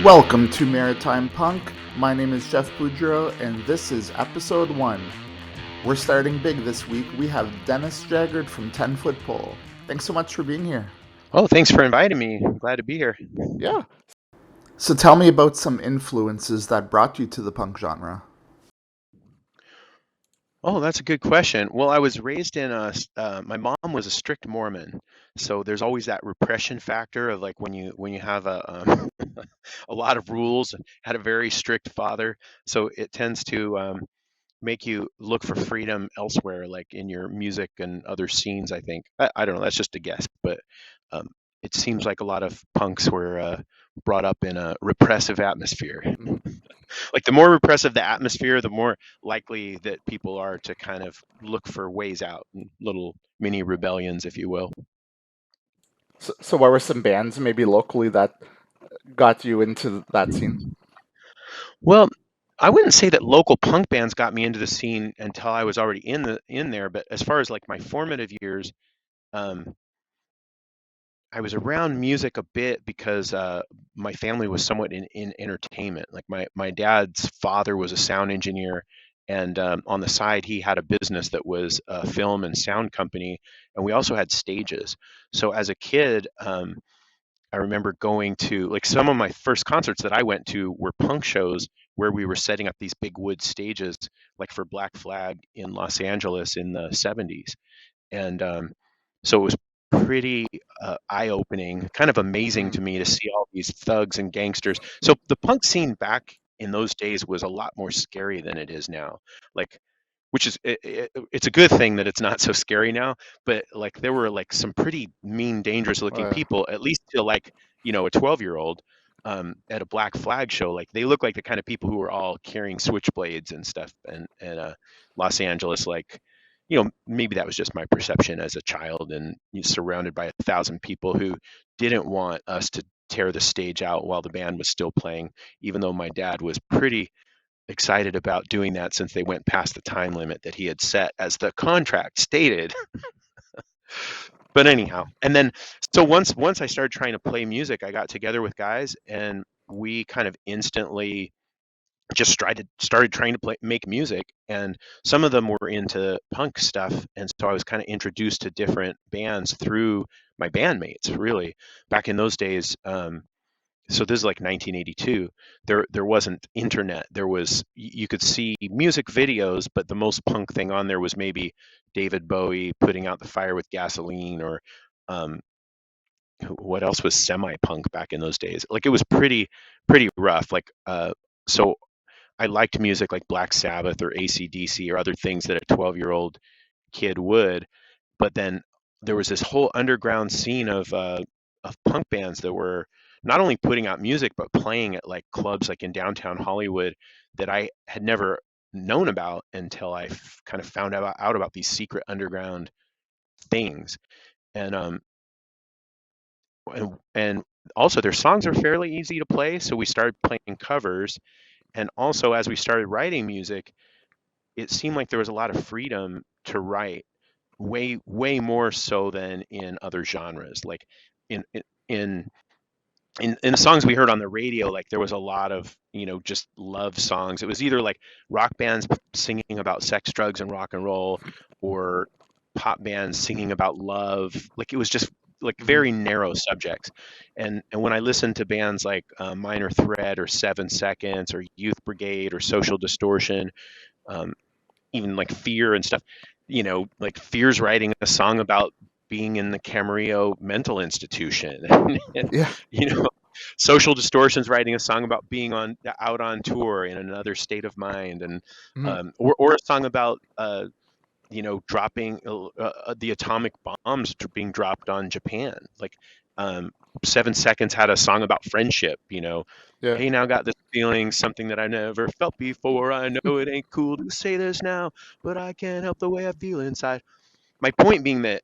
Welcome to Maritime Punk. My name is Jeff Boudreau, and this is episode 1. We're starting big this week. We have Dennis Jagard from 10 Foot Pole. Thanks so much for being here. Oh, thanks for inviting me. I'm glad to be here. Yeah. So tell me about some influences that brought you to the punk genre. Oh, that's a good question. Well, I was raised in my mom was a strict Mormon, so there's always that repression factor of like when you have a lot of rules and had a very strict father, so it tends to make you look for freedom elsewhere, like in your music and other scenes, I think. I don't know, that's just a guess, but um, it seems like a lot of punks were brought up in a repressive atmosphere. Mhm. Like the more repressive the atmosphere, the more likely that people are to kind of look for ways out, little mini rebellions, if you will. So what were some bands maybe locally that got you into that scene? Well, I wouldn't say that local punk bands got me into the scene until I was already in there, but as far as like my formative years, um, I was around music a bit because my family was somewhat in entertainment. Like my dad's father was a sound engineer, and on the side he had a business that was a film and sound company, and we also had stages. So as a kid, I remember going to like some of my first concerts that I went to were punk shows where we were setting up these big wood stages, like for Black Flag in Los Angeles in the '70s. And so it was pretty eye-opening, kind of amazing Mhm. to me to see all these thugs and gangsters. So the punk scene back in those days was a lot more scary than it is now. Like, which is it's a good thing that it's not so scary now. But like there were like some pretty mean, dangerous-looking Uh, people, at least to like a 12-year-old at a Black Flag show. Like they look like the kind of people who were all carrying switchblades and stuff, and Los Angeles, like maybe that was just my perception as a child and surrounded by 1,000 people who didn't want us to tear the stage out while the band was still playing, even though my dad was pretty excited about doing that since they went past the time limit that he had set as the contract stated. But anyhow, and then so once I started trying to play music, I got together with guys and we kind of instantly just started trying to make music, and some of them were into punk stuff, and so I was kind of introduced to different bands through my bandmates, really. Back in those days, so this is like 1982. There wasn't internet. There was you could see music videos, but the most punk thing on there was maybe David Bowie putting out the fire with gasoline, or um, what else was semi-punk back in those days. Like it was pretty rough. Like so I liked music like Black Sabbath or AC/DC or other things that a 12-year-old kid would. But then there was this whole underground scene of punk bands that were not only putting out music but playing at like clubs like in downtown Hollywood that I had never known about until I kind of found out about these secret underground things. And and also their songs are fairly easy to play, so we started playing covers. And also as we started writing music, it seemed like there was a lot of freedom to write, way more so than in other genres. Like in in in the songs we heard on the radio, like there was a lot of just love songs. It was either like rock bands singing about sex, drugs, and rock and roll, or pop bands singing about love. Like it was just like mhm. very narrow subjects. And when I listened to bands like Minor Threat or 7 Seconds or Youth Brigade or Social Distortion, um, even like Fear and stuff, like Fear's writing a song about being in the Camarillo mental institution. And, Yeah. you know, Social Distortion's writing a song about being out on tour in another state of mind, and Mhm. or a song about dropping the atomic bombs being dropped on Japan. Like 7 Seconds had a song about friendship. Yeah. Hey, now got this feeling, something that I never felt before. I know it ain't cool to say this now, but I can't help the way I feel inside. My point being that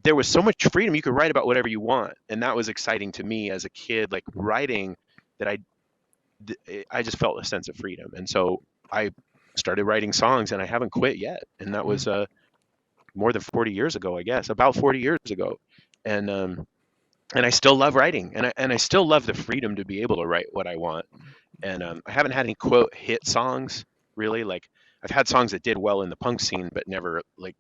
there was so much freedom. You could write about whatever you want, and that was exciting to me as a kid. Like writing, that I just felt a sense of freedom, and so I started writing songs, and I haven't quit yet. And that Mhm. was more than 40 years ago, I guess, about 40 years ago. And and I still love writing, and I still love the freedom to be able to write what I want. And I haven't had any quote hit songs really. Like I've had songs that did well in the punk scene, but never like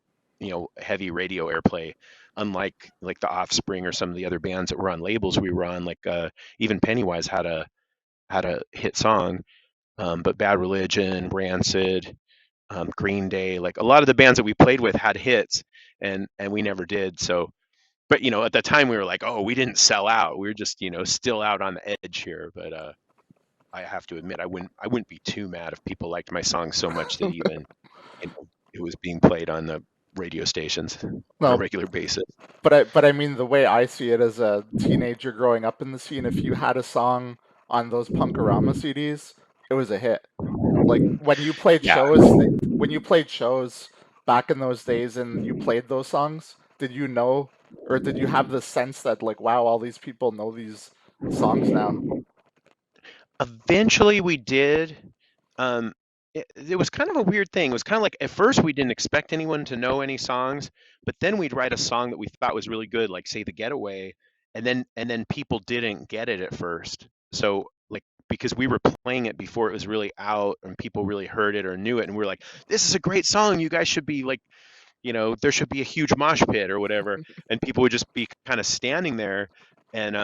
heavy radio airplay. Unlike like the Offspring or some of the other bands that were on labels we were on, like even Pennywise had a hit song, but Bad Religion, Rancid, Green Day, like a lot of the bands that we played with had hits, and we never did. So, but at the time we were like, oh, we didn't sell out. We were just still out on the edge here. But I have to admit, I wouldn't be too mad if people liked my song so much that even it was being played on the radio stations on a No, regular basis. but I mean the way I see it as a teenager growing up in the scene, if you had a song on those Punkorama CDs, it was a hit. Like Yeah. when you played shows back in those days and you played those songs, did you know or did you have the sense that like wow, all these people know these songs now? Eventually we did. Um, it was kind of a weird thing. It was kind of like at first we didn't expect anyone to know any songs, but then we'd write a song that we thought was really good, like say The Getaway, and then people didn't get it at first. So like because we were playing it before it was really out and people really heard it or knew it, and we are like, this is a great song. You guys should be like, there should be a huge mosh pit or whatever, and people would just be kind of standing there, and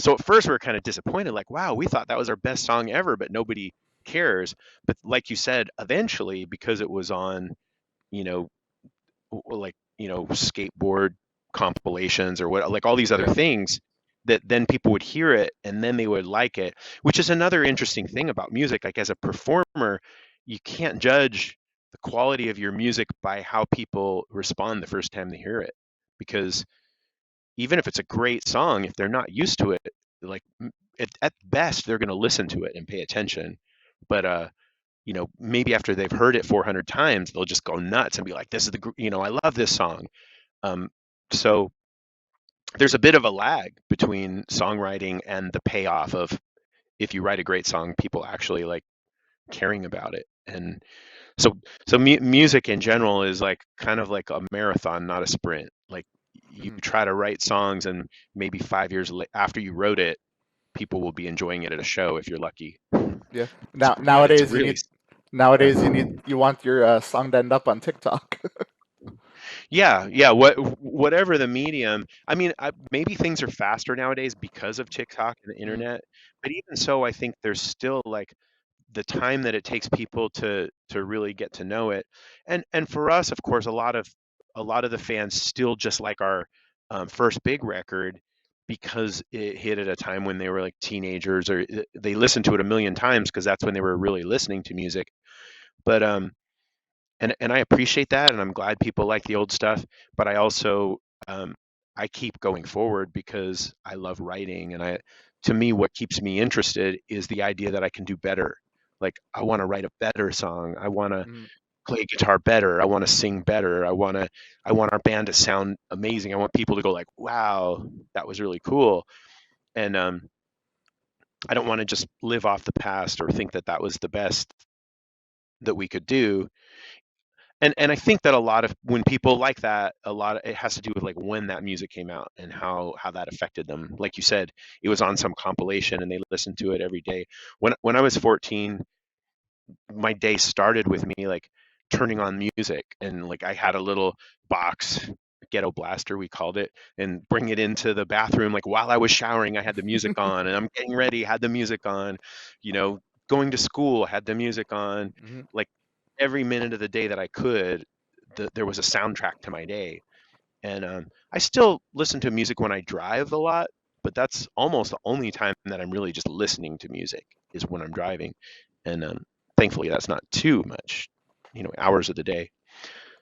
so at first we were kind of disappointed, like, wow, we thought that was our best song ever, but nobody cares. But like you said, eventually, because it was on, you know, like skateboard compilations or what, like all these other Yeah. things, that then people would hear it and then they would like it, which is another interesting thing about music. Like as a performer, you can't judge the quality of your music by how people respond the first time they hear it, because even if it's a great song, if they're not used to it, like at best they're going to listen to it and pay attention. But maybe after they've heard it 400 times, they'll just go nuts and be like, this is I love this song. um, so there's a bit of a lag between songwriting and the payoff of, if you write a great song, people actually like caring about it. And so music in general is like kind of like a marathon, not a sprint. Like you Mhm. try to write songs, and maybe 5 years after you wrote it, people will be enjoying it at a show if you're lucky. Yeah. It's Now really, it's really, you want your song to end up on TikTok. yeah. Whatever the medium. I mean, maybe things are faster nowadays because of TikTok and the Mhm. internet, but even so, I think there's still like the time that it takes people to really get to know it. And for us, of course, a lot of the fans still just like our first big record, because it hit at a time when they were like teenagers, or they listened to it a million times because that's when they were really listening to music. But and I appreciate that, and I'm glad people like the old stuff. But I also, um, I keep going forward because I love writing, and to me, what keeps me interested is the idea that I can do better. Like I want to write a better song. I want to Mhm. play guitar better. I want to sing better. I want our band to sound amazing. I want people to go like, wow, that was really cool. And I don't want to just live off the past or think that that was the best that we could do. And I think that a lot of, when people like that, a lot of it has to do with like when that music came out and how that affected them. Like you said, it was on some compilation and they listened to it every day. When I was 14, my day started with me like turning on music, and like I had a little box, ghetto blaster we called it, and bring it into the bathroom. Like while I was showering, I had the music on, and I'm getting ready, had the music on, you know, going to school, had the music on. Mhm. Like every minute of the day that I could, there was a soundtrack to my day. And I still listen to music when I drive a lot, but that's almost the only time that I'm really just listening to music, is when I'm driving. And thankfully, that's not too much, hours of the day.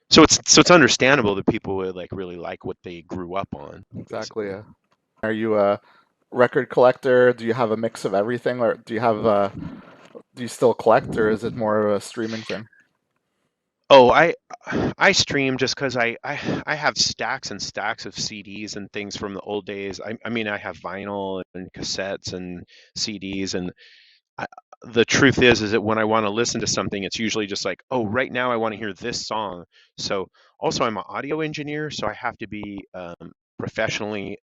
So it's understandable that people would like really like what they grew up on, Exactly. basically. Yeah. Are you a record collector? Do you have a mix of everything, or do you still collect, or is it more of a streaming thing? Oh, I stream just because I have stacks and stacks of CDs and things from the old days. I mean, I have vinyl and cassettes and CDs, and I, the truth is that when I want to listen to something, it's usually just like, oh, right now I want to hear this song. So also I'm an audio engineer, so I have to be professionally.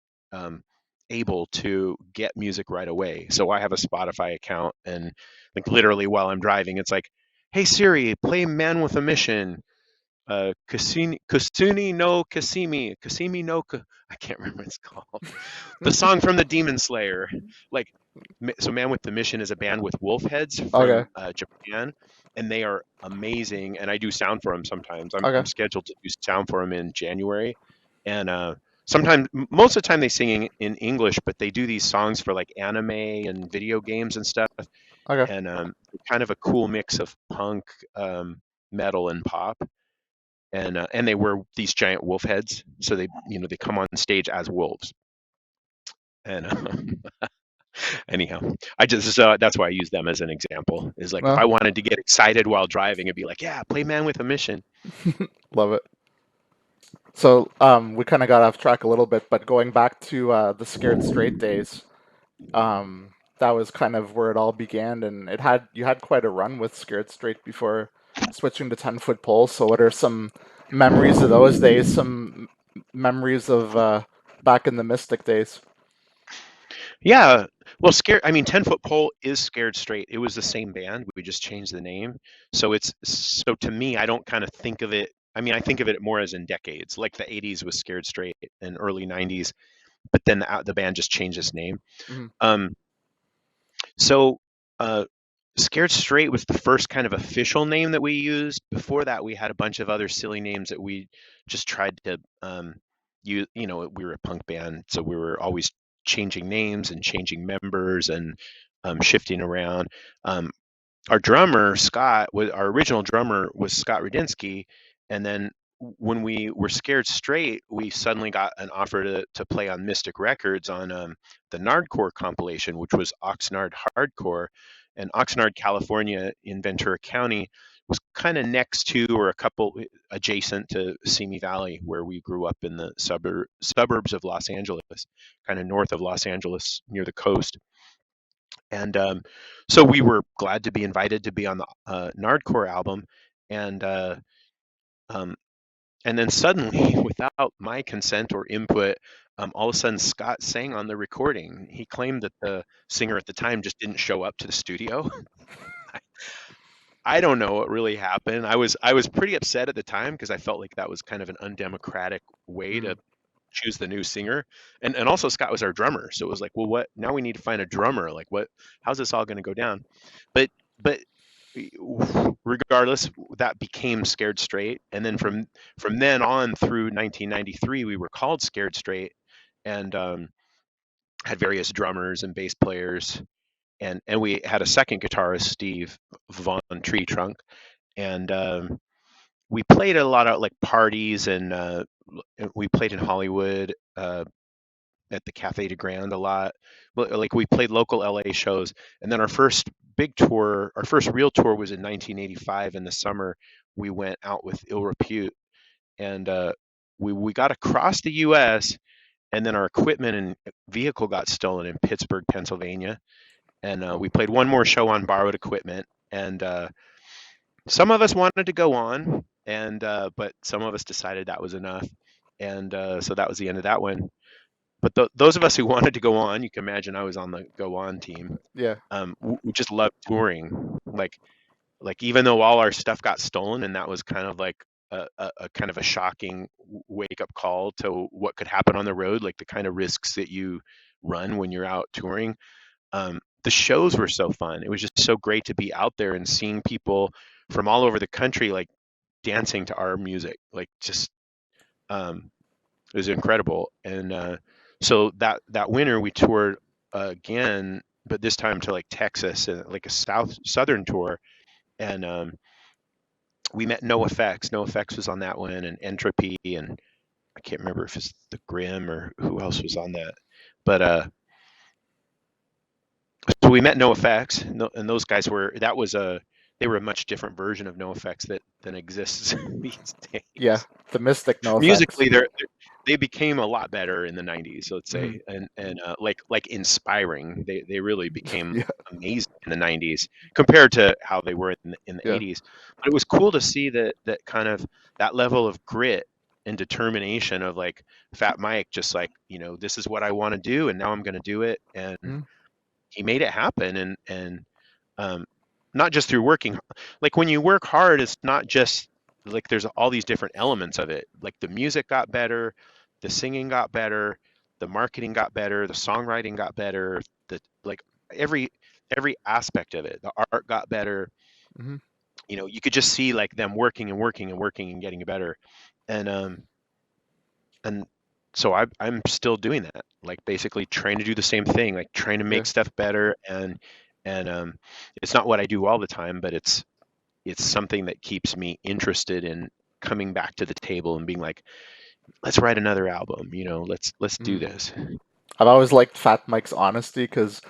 able to get music right away. So I have a Spotify account, and like literally while I'm driving, it's like, "Hey Siri, play Man with a Mission." Kusuni no Kasimi no I can't remember what it's called. The song from the Demon Slayer. Like, so Man with the Mission is a band with wolf heads from Okay. Japan, and they are amazing. And I do sound for them sometimes. I'm Okay. scheduled to do sound for them in January, and sometimes, most of the time, they sing in English, but they do these songs for like anime and video games and stuff, Okay. and kind of a cool mix of punk, metal, and pop. And they wear these giant wolf heads, so they come on stage as wolves. And anyhow, I just that's why I use them as an example. Is like if No, I wanted to get excited while driving, it'd be like, yeah, play Man with a Mission. love it. So, we kind of got off track a little bit, but going back to the Scared Straight days, that was kind of where it all began, and you had quite a run with Scared Straight before switching to 10-foot poles. So, what are some memories of those days? Some memories of back in the Mystic days? Yeah, well, scared. I mean, 10 Foot Pole is Scared Straight. It was the same band. We just changed the name. So to me, I don't kind of think of it. I mean, I think of it more as in decades. Like the '80s was Scared Straight, and early '90s, but then the band just changed its name. Hmm. Um, so uh, Scared Straight was the first kind of official name that we used. Before that, we had a bunch of other silly names that we just tried to we were a punk band, so we were always changing names and changing members and shifting around. Um, our drummer Scott was our original drummer was Scott Rudinsky, and then when we were Scared Straight, we suddenly got an offer to play on Mystic Records on the Nardcore compilation, which was Oxnard Hardcore, and Oxnard, California, in Ventura County, was kind of next to or a couple adjacent to Simi Valley, where we grew up in the suburbs of Los Angeles, kind of north of Los Angeles near the coast. And so we were glad to be invited to be on the Nardcore album, and um, and then suddenly, without my consent or input, all of a sudden Scott sang on the recording. He claimed that the singer at the time just didn't show up to the studio. I don't know what really happened. I was pretty upset at the time because I felt like that was kind of an undemocratic way Hmm. to choose the new singer. And also Scott was our drummer, so it was like, well, what now? We need to find a drummer. Like, what? How's this all going to go down? But regardless, that became Scared Straight, and then from then on through 1993, we were called Scared Straight, and had various drummers and bass players, and we had a second guitarist, Steve Von Tree Trunk, and we played at a lot of like parties, and we played in Hollywood, at the Cafe de Grand a lot. Like we played local LA shows, and then our first big tour, our first real tour, was in 1985 in the summer. We went out with Ill Repute, and we got across the U.S., and then our equipment and vehicle got stolen in Pittsburgh, Pennsylvania, and we played one more show on borrowed equipment, and some of us wanted to go on, and but some of us decided that was enough, and so that was the end of that one. But those of us who wanted to go on, you can imagine I was on the go on team. Yeah. We just loved touring. Like even though all our stuff got stolen, and that was kind of like a kind of a shocking wake up call to what could happen on the road, like the kind of risks that you run when you're out touring. The shows were so fun. It was just so great to be out there and seeing people from all over the country, like dancing to our music, like just it was incredible. And so that winter we toured again, but this time to like Texas, and like a southern tour, and we met No Effects. No Effects was on that one, and Entropy, and I can't remember if it's the Grim or who else was on that, but so we met No Effects, and those guys they were a much different version of No Effects that than exists these Yeah. days. The Mystic, no effects. Musically, they became a lot better in the '90s, let's Hmm. say, and like inspiring. They really became Yeah. amazing in the '90s compared to how they were in the Yeah. '80s. But it was cool to see that kind of that level of grit and determination of like Fat Mike, just like, this is what I want to do, and now I'm going to do it. And Mm-hmm. he made it happen. And um, not just through working, like when you work hard, it's not just like there's all these different elements of it. Like the music got better, the singing got better, the marketing got better, the songwriting got better, the like every every aspect of it. The art got better. Mm-hmm. You could just see like them working and working and working and getting better. And um and so I'm still doing that, like basically trying to do the same thing, like trying to Yeah. make stuff better. And it's not what I do all the time, but it's something that keeps me interested in coming back to the table and being like, let's write another album, let's do Mm. this. I've always liked Fat Mike's honesty because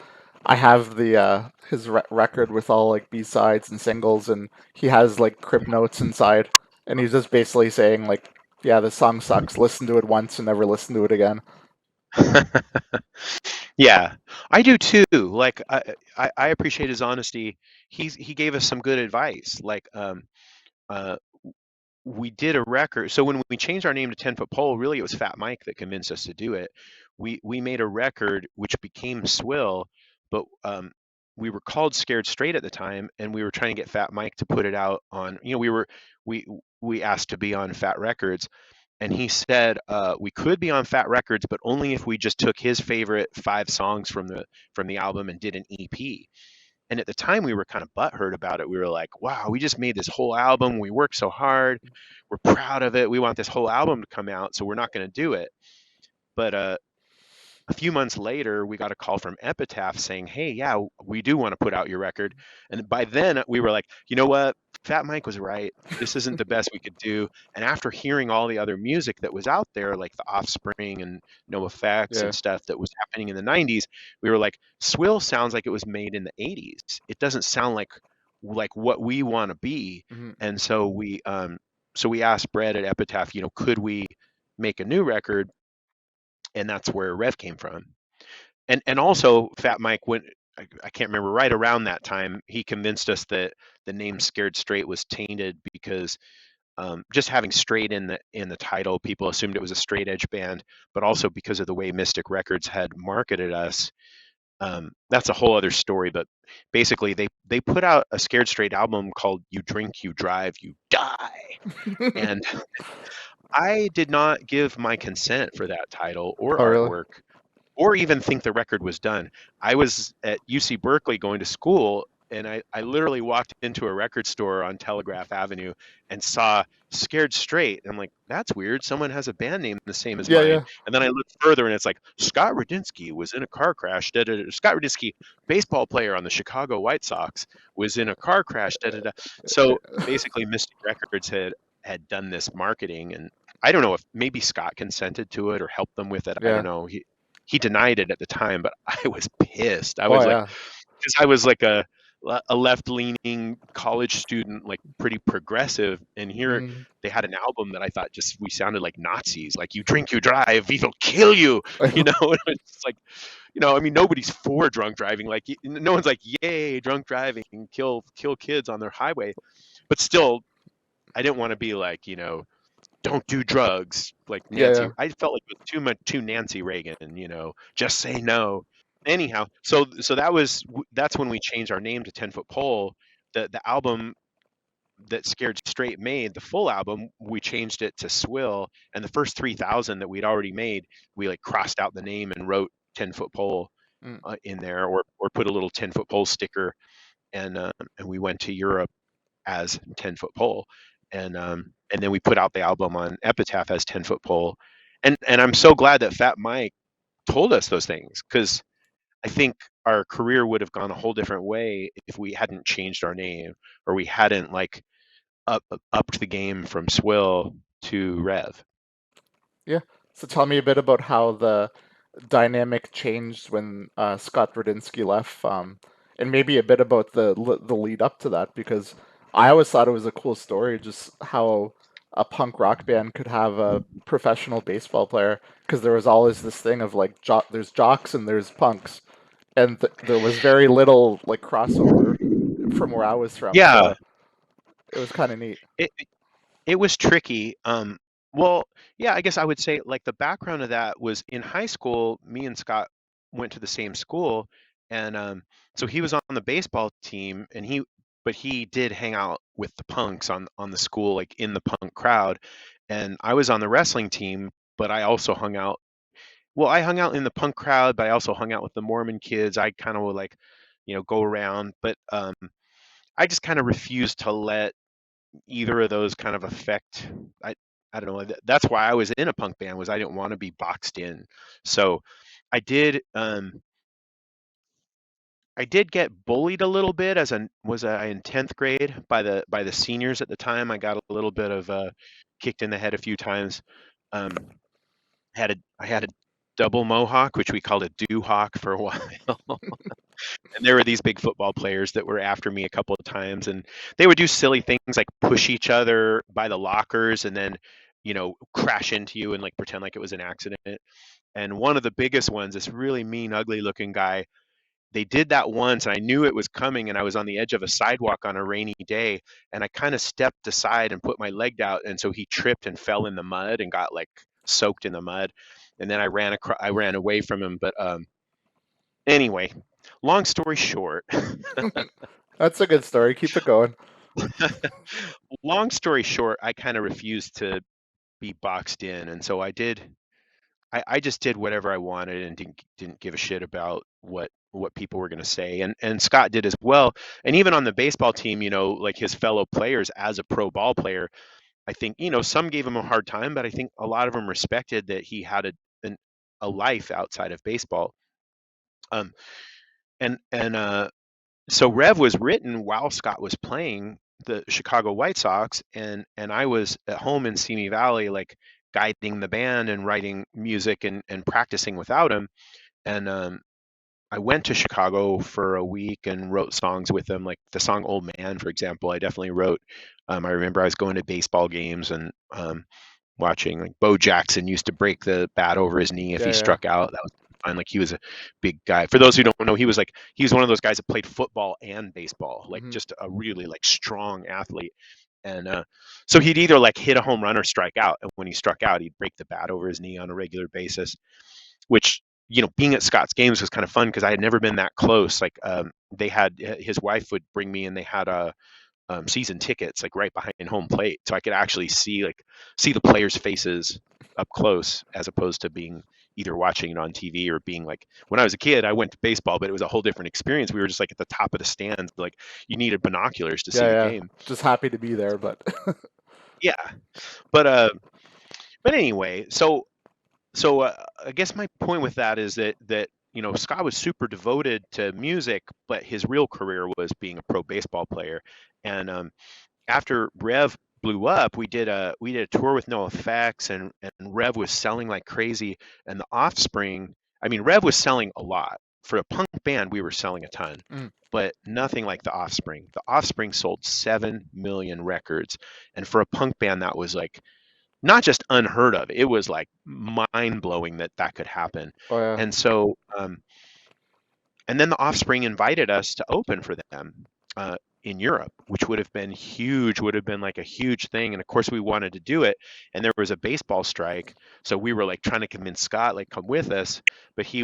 I have the his record with all like B sides and singles, and he has like crib notes inside, and he's just basically saying like, "Yeah, this song sucks. Listen to it once and never listen to it again." Yeah, I do too. Like I appreciate his honesty. He gave us some good advice. Like uh, we did a record. So when we changed our name to 10 Foot Pole, really it was Fat Mike that convinced us to do it. We made a record which became Swill, but we were called Scared Straight at the time, and we were trying to get Fat Mike to put it out on. We we asked to be on Fat Records, and he said we could be on Fat Records, but only if we just took his favorite 5 songs from the album and did an EP. And at the time, we were kind of butthurt about it. We were like, wow, we just made this whole album. We worked so hard. We're proud of it. We want this whole album to come out, so we're not going to do it. But a few months later, we got a call from Epitaph saying, hey, yeah, we do want to put out your record. And by then, we were like, you know what? Fat Mike was right. This isn't the best we could do. And after hearing all the other music that was out there, like The Offspring and No Effects Yeah. and stuff that was happening in the 90s, we were like, Swill sounds like it was made in the 80s. It doesn't sound like what we want to be. Mm-hmm. And so we asked Brett at Epitaph, could we make a new record? And that's where Rev came from. And also Fat Mike went. I can't remember, right around that time he convinced us that the name Scared Straight was tainted because just having straight in the title, people assumed it was a straight edge band, but also because of the way Mystic Records had marketed us. That's a whole other story, but basically they put out a Scared Straight album called You Drink, You Drive, You Die. And I did not give my consent for that title or Oh, really? artwork or even think the record was done. I was at UC Berkeley going to school, and I literally walked into a record store on Telegraph Avenue and saw Scared Straight. And I'm like, that's weird. Someone has a band name the same as Yeah, mine. yeah, And then I looked further, and it's like, Scott Radinsky was in a car crash. Da, da, da. Scott Radinsky, baseball player on the Chicago White Sox, was in a car crash. Da, da, da. So basically, Mystic Records had done this marketing, and I don't know if maybe Scott consented to it or helped them with it. I don't yeah. know. He denied it at the time, but I was pissed. I Oh, was like, yeah. because I was like a left leaning college student, like pretty progressive, and here Mm. they had an album that I thought just we sounded like Nazis, like you drink, you drive, we will kill you, And it's like, I mean, nobody's for drunk driving. Like no one's like, yay, drunk driving, kill kids on their highway, but still, I didn't want to be like, don't do drugs like Yeah, Nancy. yeah. I felt like it was too Nancy Reagan, just say no. Anyhow, so that's when we changed our name to 10 Foot Pole. The album that Scared Straight made, the full album, we changed it to Swill, and the first 3,000 that we'd already made, we like crossed out the name and wrote 10 Foot Pole Mm. in there, or put a little 10 Foot Pole sticker, and we went to Europe as 10 Foot Pole, and then we put out the album on Epitaph as 10 Foot Pole, and I'm so glad that Fat Mike told us those things, because I think our career would have gone a whole different way if we hadn't changed our name, or we hadn't like upped the game from Swill to Rev. Yeah. So tell me a bit about how the dynamic changed when Scott Radinsky left, and maybe a bit about the lead up to that, because I always thought it was a cool story, just how a punk rock band could have a professional baseball player, because there was always this thing of like there's jocks and there's punks, and there was very little like crossover from where I was from, Yeah, so it was kind of neat. it it was tricky. Well, yeah, I guess I would say like the background of that was in high school, me and Scott went to the same school, and so he was on the baseball team, and but he did hang out with the punks on the school, like in the punk crowd, and I was on the wrestling team, but I also hung out. Well, I hung out in the punk crowd, but I also hung out with the Mormon kids. I kind of would like, go around, but I just kind of refused to let either of those kind of affect. I don't know. That's why I was in a punk band, was I didn't want to be boxed in. So I did I did get bullied a little bit as a was I in 10th grade by the seniors at the time. I got a little bit of kicked in the head a few times. Um, I had a double mohawk, which we called a doo hawk for a while. And there were these big football players that were after me a couple of times, and they would do silly things like push each other by the lockers and then, crash into you and like pretend like it was an accident. And one of the biggest ones, this really mean, ugly looking guy, they did that once and I knew it was coming, and I was on the edge of a sidewalk on a rainy day, and I kind of stepped aside and put my leg out, and so he tripped and fell in the mud and got like soaked in the mud. And then I ran away from him, but anyway, long story short, That's a good story. Keep it going. long story short, I kind of refused to be boxed in, and so I just did whatever I wanted and didn't give a shit about what people were going to say, and Scott did as well. And even on the baseball team, like his fellow players as a pro ball player, I think, some gave him a hard time, but I think a lot of them respected that he had a life outside of baseball. Um, and so Rev was written while Scott was playing the Chicago White Sox, and I was at home in Simi Valley, like guiding the band and writing music and practicing without him. And I went to Chicago for a week and wrote songs with him, like the song "Old Man," for example. I definitely wrote. I remember I was going to baseball games and watching, like, Bo Jackson used to break the bat over his knee if he Yeah, yeah. struck out. That was fun. Like, he was a big guy. For those who don't know, he was one of those guys that played football and baseball, like Hmm. just a really like strong athlete. And so he'd either like hit a home run or strike out. And when he struck out, he'd break the bat over his knee on a regular basis, which, being at Scott's games was kind of fun because I had never been that close. Like, they had his wife would bring me, and they had a season tickets like right behind home plate, so I could actually see the players' faces up close, as opposed to being either watching it on TV or being like, when I was a kid, I went to baseball, but it was a whole different experience. We were just like at the top of the stands, like you needed binoculars to see Yeah, the yeah. game. Just happy to be there, but Yeah, but anyway, I guess my point with that is that Scott was super devoted to music, but his real career was being a pro baseball player. And after Rev blew up, we did a tour with No Effects, and Rev was selling like crazy, and the Offspring. I mean, Rev was selling a lot for a punk band. We were selling a ton, mm, but nothing like the Offspring. The Offspring sold 7 million records, and for a punk band, that was like not just unheard of. It was like mind blowing that that could happen. oh yeah, And so, and then the Offspring invited us to open for them in Europe, which would have been huge, would have been like a huge thing. And of course, we wanted to do it. And there was a baseball strike, so we were like trying to convince Scott, like, come with us. But he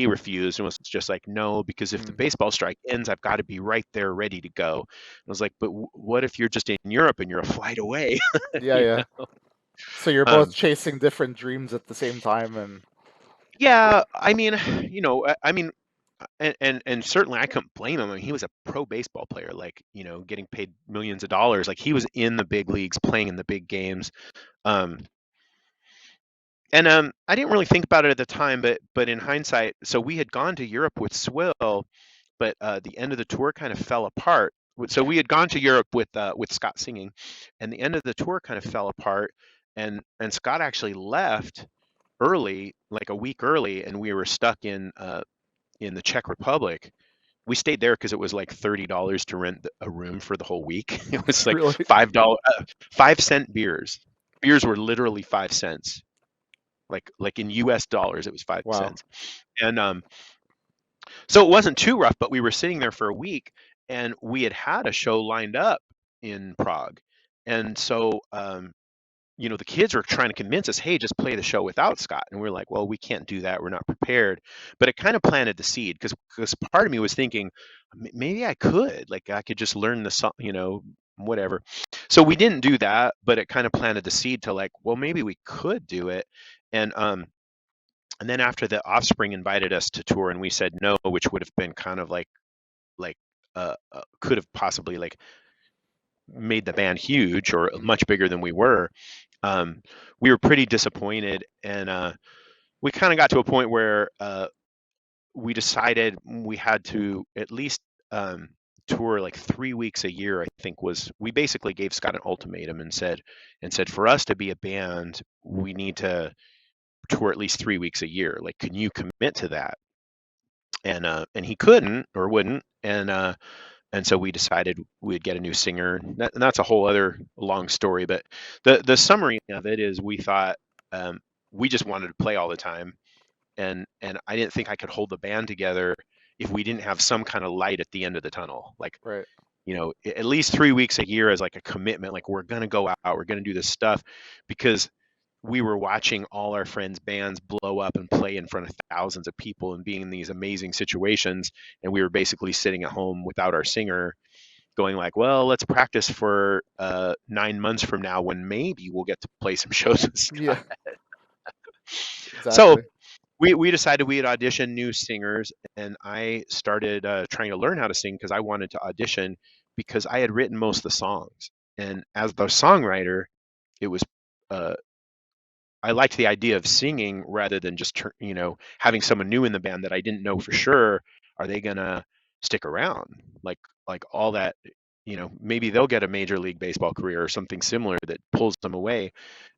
refused and was just like, no, because if the mm, baseball strike ends, I've got to be right there, ready to go. I was like, but what if you're just in Europe and you're a flight away? yeah, You yeah. know? So you're both Um, chasing different dreams at the same time, and yeah, I mean, I mean, and certainly I couldn't blame him. I mean, he was a pro baseball player, like, getting paid millions of dollars. Like, he was in the big leagues, playing in the big games. Um, and I didn't really think about it at the time, but in hindsight, so we had gone to Europe with Swill, but the end of the tour kind of fell apart. So we had gone to Europe with Scott singing, and the end of the tour kind of fell apart, and Scott actually left early, like a week early, and we were stuck in the Czech Republic. We stayed there because it was like $30 to rent a room for the whole week. It was like really, $5, 5 cent beers. Beers were literally 5 cents. Like in US dollars, it was five wow, cents. And so it wasn't too rough, but we were sitting there for a week, and we had a show lined up in Prague. And so the kids were trying to convince us, hey, just play the show without Scott. And we're like, well, we can't do that. We're not prepared. But it kind of planted the seed because part of me was thinking, maybe I could, like, I could just learn the song, whatever. So we didn't do that, but it kind of planted the seed to like, well, maybe we could do it. And, and then after the Offspring invited us to tour and we said no, which would have been kind of like, could have possibly like made the band huge or Mhm. much bigger than we were. Um, we were pretty disappointed, and we kind of got to a point where we decided we had to at least um, tour like 3 weeks a year. I think was we basically gave Scott an ultimatum and said for us to be a band, we need to tour at least 3 weeks a year. Like, can you commit to that? And he couldn't or wouldn't, and so we decided we'd get a new singer. And that's a whole other long story, but the summary of it is we thought um, we just wanted to play all the time, and I didn't think I could hold the band together if we didn't have some kind of light at the end of the tunnel. Like, Right. at least 3 weeks a year as like a commitment. Like, we're gonna go out, we're gonna do this stuff, because we were watching all our friends' bands blow up and play in front of thousands of people and being in these amazing situations, and we were basically sitting at home without our singer, going like, well, let's practice for 9 months from now when maybe we'll get to play some shows with Scott. Yeah. So Exactly. we decided we'd audition new singers, and I started trying to learn how to sing because I wanted to audition because I had written most of the songs. And as the songwriter, it was uh, I liked the idea of singing rather than just having someone new in the band that I didn't know for sure, are they gonna stick around, like all that, maybe they'll get a major league baseball career or something similar that pulls them away.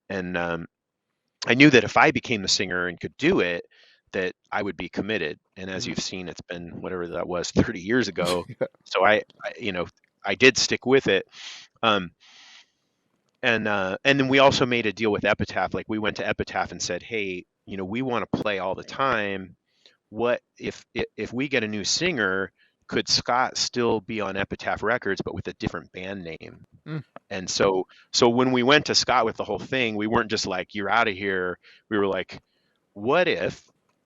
And I knew that if I became the singer and could do it, that I would be committed. And as Mhm. you've seen, it's been whatever that was 30 years ago. Yeah. So I did stick with it. Um, and then we also made a deal with Epitaph. Like, we went to Epitaph and said, hey, we want to play all the time. What if we get a new singer? Could Scott still be on Epitaph Records but with a different band name? Mm. And so when we went to Scott with the whole thing, we weren't just like, you're out of here. We were like, what if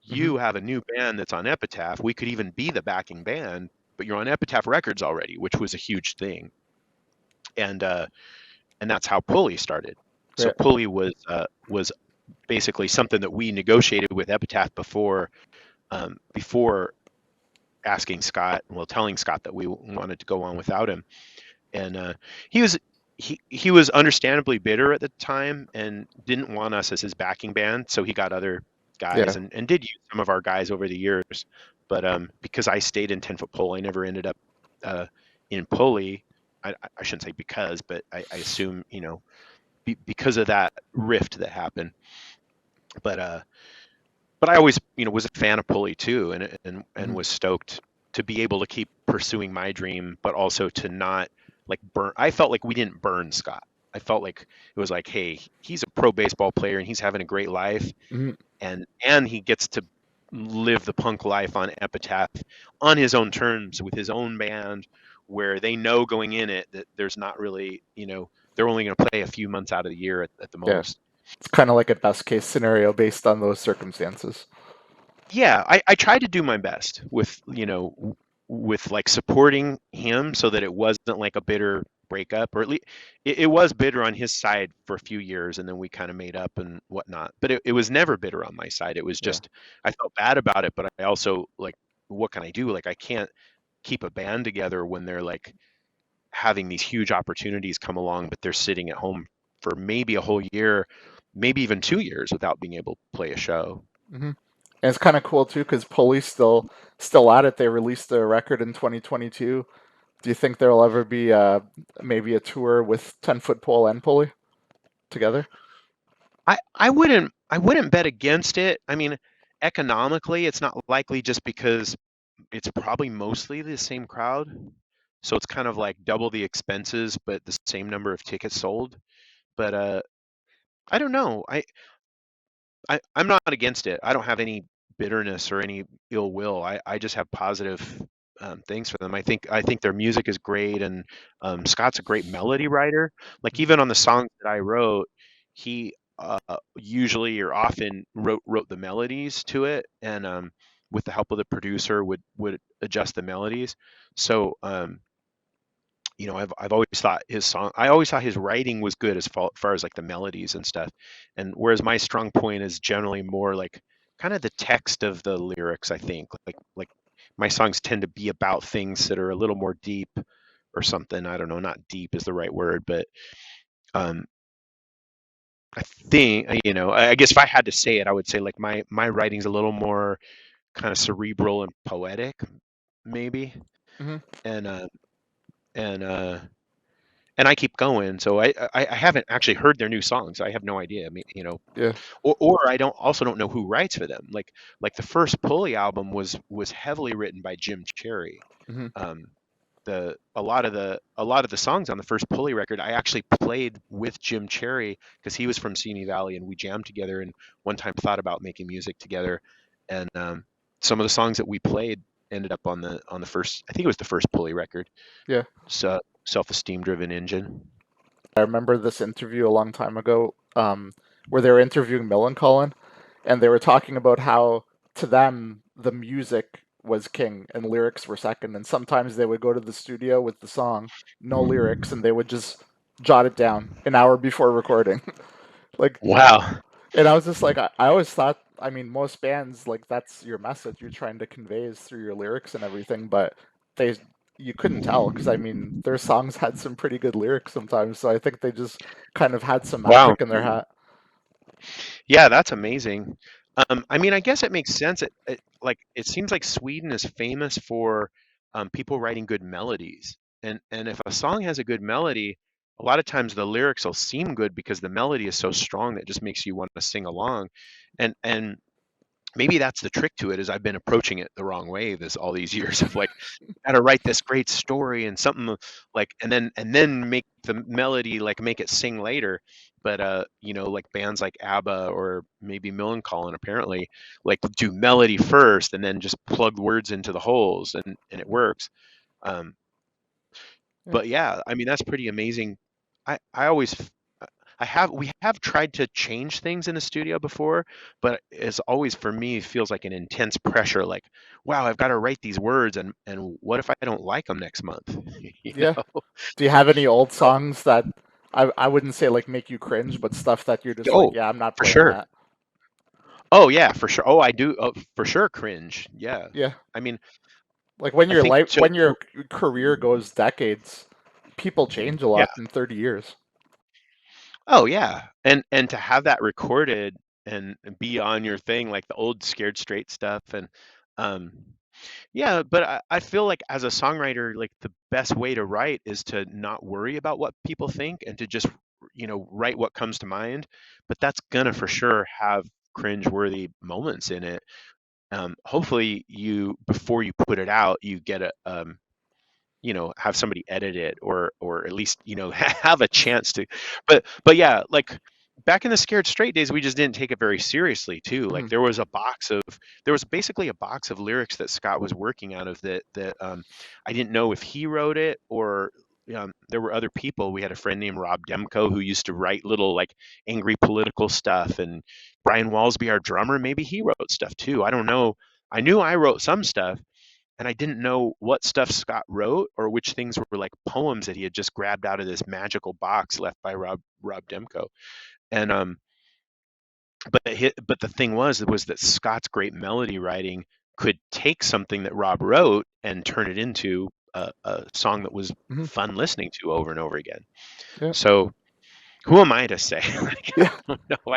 Mhm. you have a new band that's on Epitaph? We could even be the backing band, but you're on Epitaph Records already, which was a huge thing. And and that's how Pulley started. So Yeah. Pulley was basically something that we negotiated with Epitaph before asking Scott, well, telling Scott that we wanted to go on without him. And he was he was understandably bitter at the time and didn't want us as his backing band, so he got other guys Yeah. and did use some of our guys over the years. But because I stayed in 10-foot pole, I never ended up uh, in Pulley. I shouldn't say because, but I assume because of that rift that happened. But I always was a fan of Pulley too, and Mhm. was stoked to be able to keep pursuing my dream, but also to not like burn. I felt like we didn't burn Scott. I felt like it was like, hey, he's a pro baseball player and he's having a great life, Mhm. and he gets to live the punk life on Epitaph on his own terms with his own band, where they know going in it that there's not really, they're only going to play a few months out of the year at the Yeah. most. It's kind of like a best case scenario based on those circumstances. Yeah, I tried to do my best with with like supporting him so that it wasn't like a bitter breakup, or at least it was bitter on his side for a few years, and then we kind of made up and whatnot, but it was never bitter on my side. It was Yeah. just, I felt bad about it, but I also like, what can I do? Like, I can't keep a band together when they're like having these huge opportunities come along, but they're sitting at home for maybe a whole year, maybe even 2 years without being able to play a show. Mhm. And it's kind of cool too because Pulley's still at it. They released a record in 2022. Do you think there'll ever be maybe a tour with 10-foot pole and Pulley together? I wouldn't bet against it. I mean, economically, it's not likely just because it's probably mostly the same crowd. So it's kind of like double the expenses, but the same number of tickets sold. But I don't know. I'm not against it. I don't have any bitterness or any ill will. I just have positive things for them. I think their music is great, and Scott's a great melody writer. Like, Mhm. even on the songs that I wrote, he usually or often wrote the melodies to it, and with the help of the producer would adjust the melodies. So I've always thought I always thought his writing was good as far as like the melodies and stuff. And whereas my strong point is generally more like kind of the text of the lyrics, I think. Like my songs tend to be about things that are a little more deep or something. I don't know, not deep is the right word, but um I think, I guess if I had to say it, I would say like my writing's a little more kind of cerebral and poetic, maybe. Hmm. And and uh and I keep going. So I haven't actually heard their new songs. I have no idea. I mean, Yeah. or I don't know who writes for them. Like the first Pulley album was heavily written by Jim Cherry. Hmm. Um, a lot of the songs on the first Pulley record I actually played with Jim Cherry because he was from Simi Valley and we jammed together and one time thought about making music together. And some of the songs that we played ended up on the first, I think it was the first Pulley record. Yeah. So Self-Esteem Driven Engine. I remember this interview a long time ago, where they were interviewing Millencolin, and they were talking about how to them the music was king and lyrics were second, and sometimes they would go to the studio with the song, no lyrics, and they would just jot it down an hour before recording. Like, Wow. and I was just like, I always thought, I mean, most bands, like, that's your message you're trying to convey is through your lyrics and everything, but they, you couldn't tell, because I mean, their songs had some pretty good lyrics sometimes, so I think they just kind of had some Wow. magic in their hat. Yeah, that's amazing. I mean, I guess it makes sense. It seems like Sweden is famous for people writing good melodies, and if a song has a good melody, a lot of times the lyrics will seem good because the melody is so strong that it just makes you want to sing along, and maybe that's the trick to it is I've been approaching it the wrong way this all these years of like got to write this great story and something like and then make the melody like make it sing later. But like bands like ABBA or maybe Millencolin apparently like do melody first and then just plug words into the holes and it works. um, Yeah, but yeah, I mean that's pretty amazing. I always we have tried to change things in the studio before, but it's always for me feels like an intense pressure. Like, wow, I've got to write these words, and what if I don't like them next month? you yeah. know? Do you have any old So, songs that I wouldn't say like make you cringe, but stuff that you're just like, oh, yeah, I'm not for playing sure. that. Oh yeah, for sure. Oh, I do. Oh, for sure, cringe. Yeah. Yeah, I mean, like when I your think life, so. when your career goes decades, people change a Yeah. lot in 30 years. Oh yeah, and to have that recorded and be on your thing like the old Scared Straight stuff and um yeah, but I feel like as a songwriter, like the best way to write is to not worry about what people think and to just, write what comes to mind. But that's gonna for sure have cringe-worthy moments in it. Hopefully, before you put it out, you get have somebody edit it or at least have a chance to. But yeah, like back in the Scared Straight days we just didn't take it very seriously too. Like Mhm. there was basically a box of lyrics that Scott was working out of that I didn't know if he wrote it or there were other people. We had a friend named Rob Demko who used to write little like angry political stuff, and Brian Walsby, our drummer, maybe he wrote stuff too. I don't know. I knew I wrote some stuff, and I didn't know what stuff Scott wrote or which things were like poems that he had just grabbed out of this magical box left by Rob Demko. And but the thing was that Scott's great melody writing could take something that Rob wrote and turn it into a song that was Mhm. fun listening to over and over again. Yeah. So who am I to say? Like, I Yeah. don't know.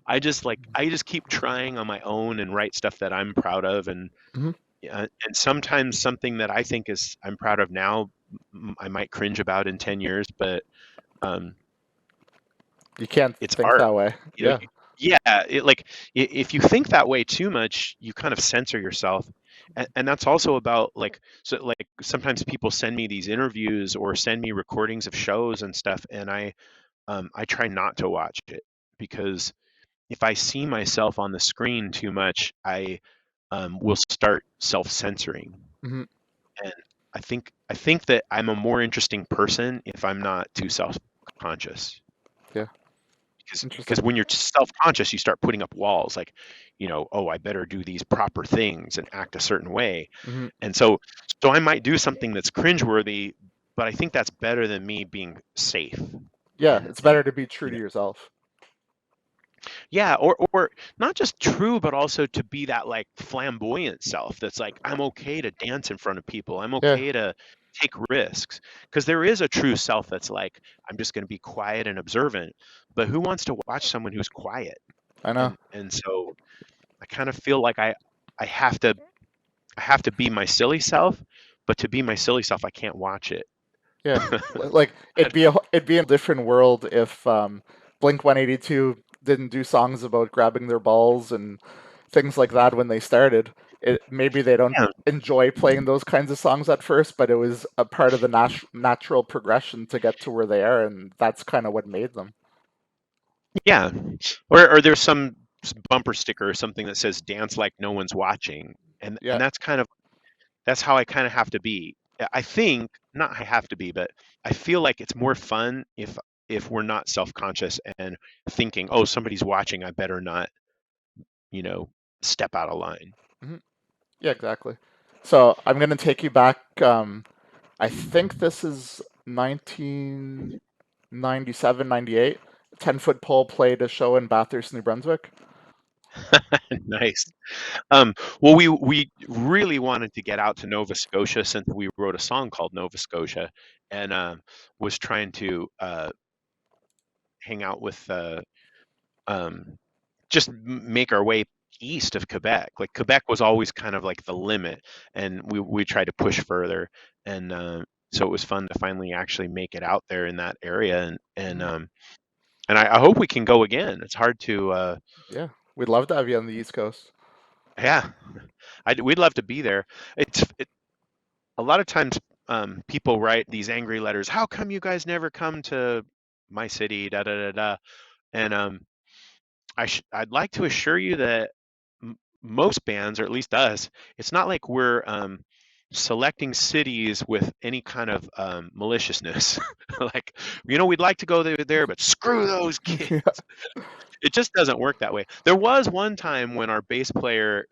I just keep trying on my own and write stuff that I'm proud of, and Mhm. yeah, and sometimes something that I think is I'm proud of now, I might cringe about in 10 years, but um, You can't it's think art. that way. You know, Yeah. yeah, if you think that way too much, you kind of censor yourself. And that's also about like sometimes people send me these interviews or send me recordings of shows and stuff, and I try not to watch it because if I see myself on the screen too much, I will start self-censoring. Mhm. And I think that I'm a more interesting person if I'm not too self-conscious Yeah. because Interesting. when you're self-conscious, you start putting up walls like, oh, I better do these proper things and act a certain way. Hmm. And so I might do something that's cringeworthy, but I think that's better than me being safe. Yeah, And it's and better to be true you to know, yourself. yeah, or not just true, but also to be that like flamboyant self that's like, I'm okay to dance in front of people. I'm Yeah, okay to take risks. Because there is a true self that's like, I'm just going to be quiet and observant. But who wants to watch someone who's quiet? I know. And so I kind of feel like I have to I have to be my silly self, but to be my silly self, I can't watch it. Yeah, like it'd be a different world if Blink 182 didn't do songs about grabbing their balls and things like that when they started. Maybe they don't Yeah, enjoy playing those kinds of songs at first, but it was a part of the natural progression to get to where they are, and that's kind of what made them. yeah. Or there's some bumper sticker or something that says "dance like no one's watching," and Yeah. that's how I kind of have to be. I think not I have to be, but I feel like it's more fun if we're not self-conscious and thinking, "Oh, somebody's watching, I better not, you know, step out of line." Hmm. Yeah, exactly. So I'm gonna take you back. I think this is 1997, 98. 10-foot pole played a show in Bathurst, New Brunswick. Nice. Well, we really wanted to get out to Nova Scotia since we wrote a song called Nova Scotia, and was trying to hang out with um, just make our way east of Quebec. Like Quebec was always kind of like the limit, and we tried to push further, and so it was fun to finally actually make it out there in that area, Hmm. and I hope we can go again. It's hard to Yeah, we'd love to have you on the East Coast. yeah, we'd love to be there. A lot of times people write these angry letters. How come you guys never come to my city? Da da da da. And I'd like to assure you that most bands, or at least us, it's not like we're selecting cities with any kind of maliciousness. Like, we'd like to go there, but screw those kids. Yeah. It just doesn't work that way. There was one time when our bass player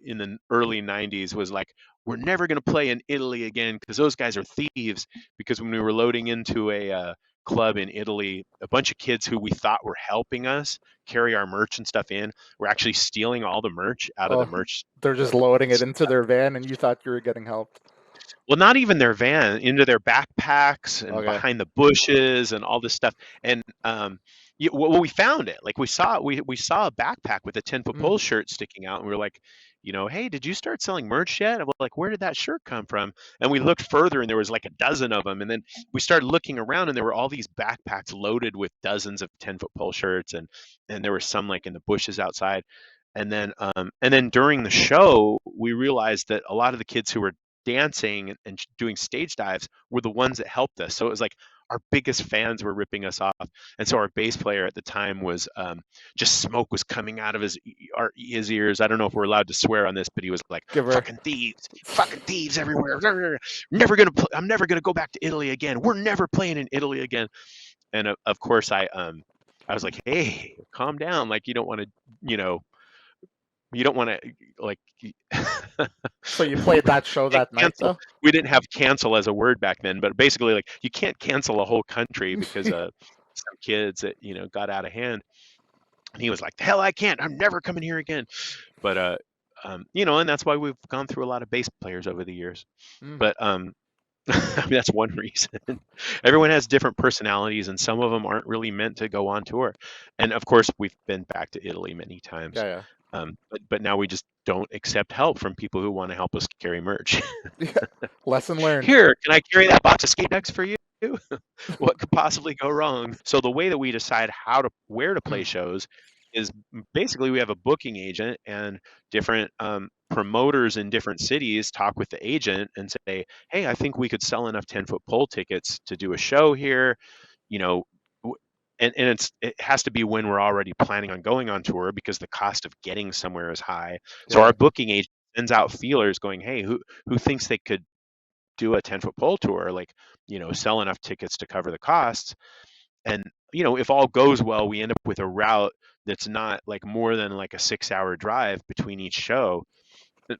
in the early 90s was like, we're never going to play in Italy again because those guys are thieves. Because when we were loading into a club in Italy, a bunch of kids who we thought were helping us carry our merch and stuff in were actually stealing all the merch out of the Oh, merch. they're just loading it into their van, and you thought you were getting helped. Well, not even their van, into their backpacks and Okay. behind the bushes and all this stuff. And well, we found it. Like we saw a backpack with a 10-foot Mm. pole shirt sticking out, and we were like, hey, did you start selling merch yet? And we're like, where did that shirt come from? And we looked further, and there was like a dozen of them. And then we started looking around, and there were all these backpacks loaded with dozens of 10-foot pole shirts, and there were some like in the bushes outside. And then during the show, we realized that a lot of the kids who were dancing and doing stage dives were the ones that helped us. So it was like our biggest fans were ripping us off, and so our bass player at the time was just smoke was coming out of his ears. I don't know if we're allowed to swear on this, but he was like, Give her. fucking thieves everywhere. I'm never gonna go back to Italy again. We're never playing in Italy again." And of course, I was like, "Hey, calm down. Like you know, you don't want to like." So you played that show Can't that night, cancel. though? We didn't have cancel as a word back then, but basically, like, you can't cancel a whole country because some kids that got out of hand. And he was like, "Hell, I can't. I'm never coming here again." But and that's why we've gone through a lot of bass players over the years. Mm. But I mean, that's one reason. Everyone has different personalities, and some of them aren't really meant to go on tour. And of course, we've been back to Italy many times. Yeah, But now we just don't accept help from people who want to help us carry merch. yeah. Yeah. Lesson learned. Here, can I carry that box of skate decks for you? What could possibly go wrong? So the way that we decide where to play Mm. shows is basically we have a booking agent, and different promoters in different cities talk with the agent and say, "Hey, I think we could sell enough 10-foot pole tickets to do a show here." You know, and it has to be when we're already planning on going on tour because the cost of getting somewhere is high. So Yeah. our booking agent sends out feelers going, "Hey, who thinks they could do a 10-foot pole tour, like, sell enough tickets to cover the costs?" And if all goes well, we end up with a route that's not like more than like a 6-hour drive between each show,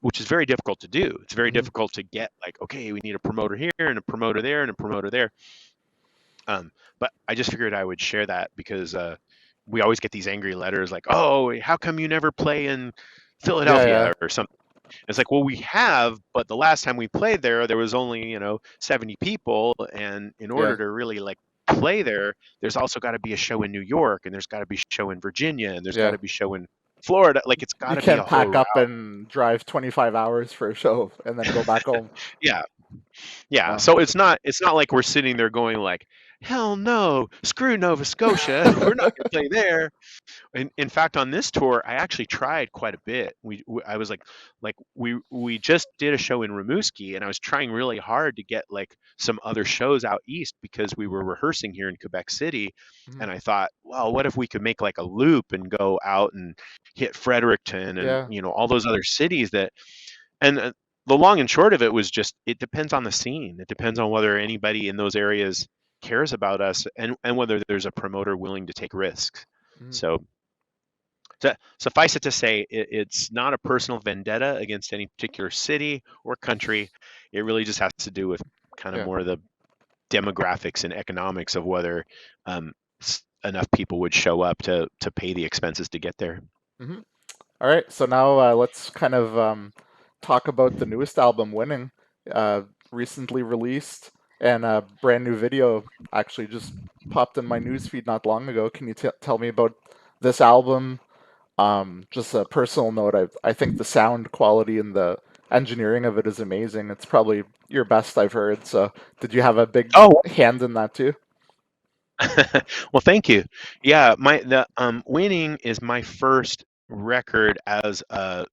which is very difficult to do. It's very Hmm. difficult to get like, okay, we need a promoter here and a promoter there and a promoter there. But I just figured I would share that because we always get these angry letters like, oh, how come you never play in Yeah, yeah, Philadelphia or something? It's like, well, we have, but the last time we played there was only 70 people, and in yeah, order to really like play there, there's also got to be a show in New York, and there's got to be a show in Virginia, and there's got yeah. to be a show in Florida. Like it's got You to be a can't whole pack up route. and drive 25 hours for a show and then go back home. Yeah, yeah. No. So it's not like we're sitting there going like, hell no, screw Nova Scotia, we're not gonna play there. In fact, on this tour, I actually tried quite a bit. I was like we just did a show in Rimouski, and I was trying really hard to get like some other shows out east because we were rehearsing here in Quebec City, Mhm. and I thought, well, what if we could make like a loop and go out and hit Fredericton and Yeah. all those other cities that, and the long and short of it was just it depends on the scene. It depends on whether anybody in those areas cares about us and whether there's a promoter willing to take risks. Mhm. So suffice it to say, it's not a personal vendetta against any particular city or country. It really just has to do with kind of Yeah. more of the demographics and economics of whether um, enough people would show up to pay the expenses to get there. Hmm. All right. So now let's kind of talk about the newest album, Winning, recently released, and a brand new video actually just popped in my newsfeed not long ago. Can you tell me about this album? Just a personal note, I think the sound quality and the engineering of it is amazing. It's probably your best I've heard. So, did you have a big Oh, hand in that too? well, thank you. Yeah, my the Winning is my first record as a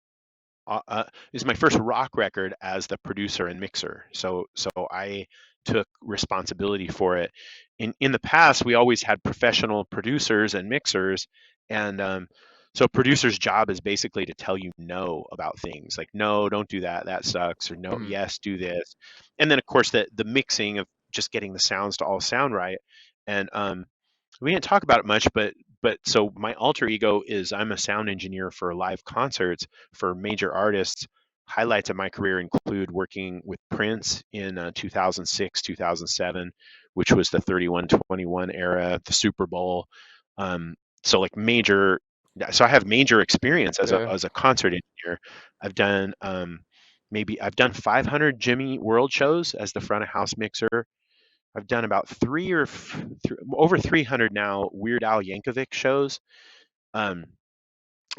is my first rock record as the producer and mixer. So I took responsibility for it. In the past, we always had professional producers and mixers, and so a producer's job is basically to tell you no about things, like no, don't do that, that sucks, or no, Mm, yes, do this. And then of course the mixing of just getting the sounds to all sound right. And we didn't talk about it much, but so my alter ego is I'm a sound engineer for live concerts for major artists. Highlights of my career include working with Prince in 2006, 2007, which was the 31-21 era, the Super Bowl. So like major, so I have major experience as a yeah. as a concert engineer. I've done maybe I've done 500 Jimmy World shows as the front of house mixer. I've done about over 300 now Weird Al Yankovic shows. Um,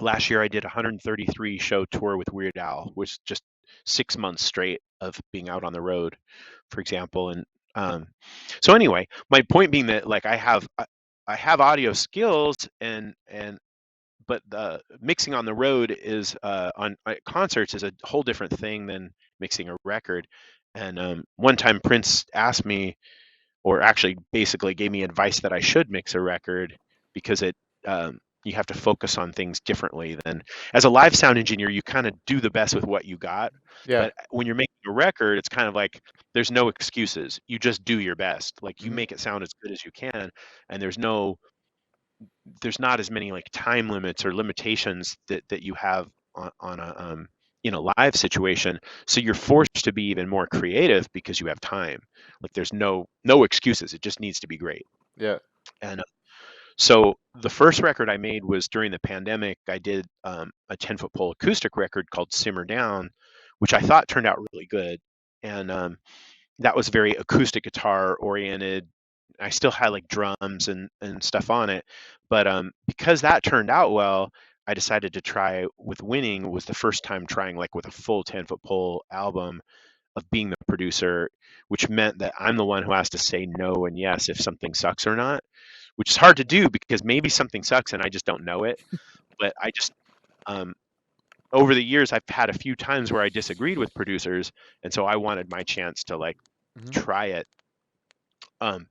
Last year I did a 133 show tour with Weird Al, which is just 6 months straight of being out on the road, for example. And um, so anyway, my point being that like I have audio skills and but the mixing on the road is on at concerts is a whole different thing than mixing a record. And one time Prince asked me, or actually basically gave me advice that I should mix a record because you have to focus on things differently than as a live sound engineer. You kind of do the best with what you got, Yeah. but when you're making a record, it's kind of like there's no excuses. You just do your best. Like you Hmm. make it sound as good as you can, and there's not as many like time limits or limitations that you have on a in a live situation, so you're forced to be even more creative because you have time. Like there's no excuses, it just needs to be great. Yeah. And so the first record I made was during the pandemic. I did a 10-foot pole acoustic record called Simmer Down, which I thought turned out really good. And that was very acoustic guitar oriented. I still had like drums and stuff on it, but because that turned out well, I decided to try with Winning. Was the first time trying like with a full 10-foot pole album of being the producer, which meant that I'm the one who has to say no and yes if something sucks or not, which is hard to do because maybe something sucks and I just don't know it. But I just um, over the years I've had a few times where I disagreed with producers, and so I wanted my chance to like Hmm. try it. Um,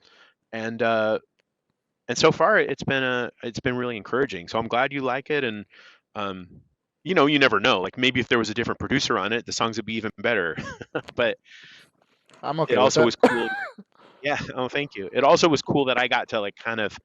and and so far it's been really encouraging. So I'm glad you like it, and um, you never know. Like maybe if there was a different producer on it, the songs would be even better. But I'm it okay with also that. was cool. Yeah. Oh, thank you. It also was cool that I got to like kind of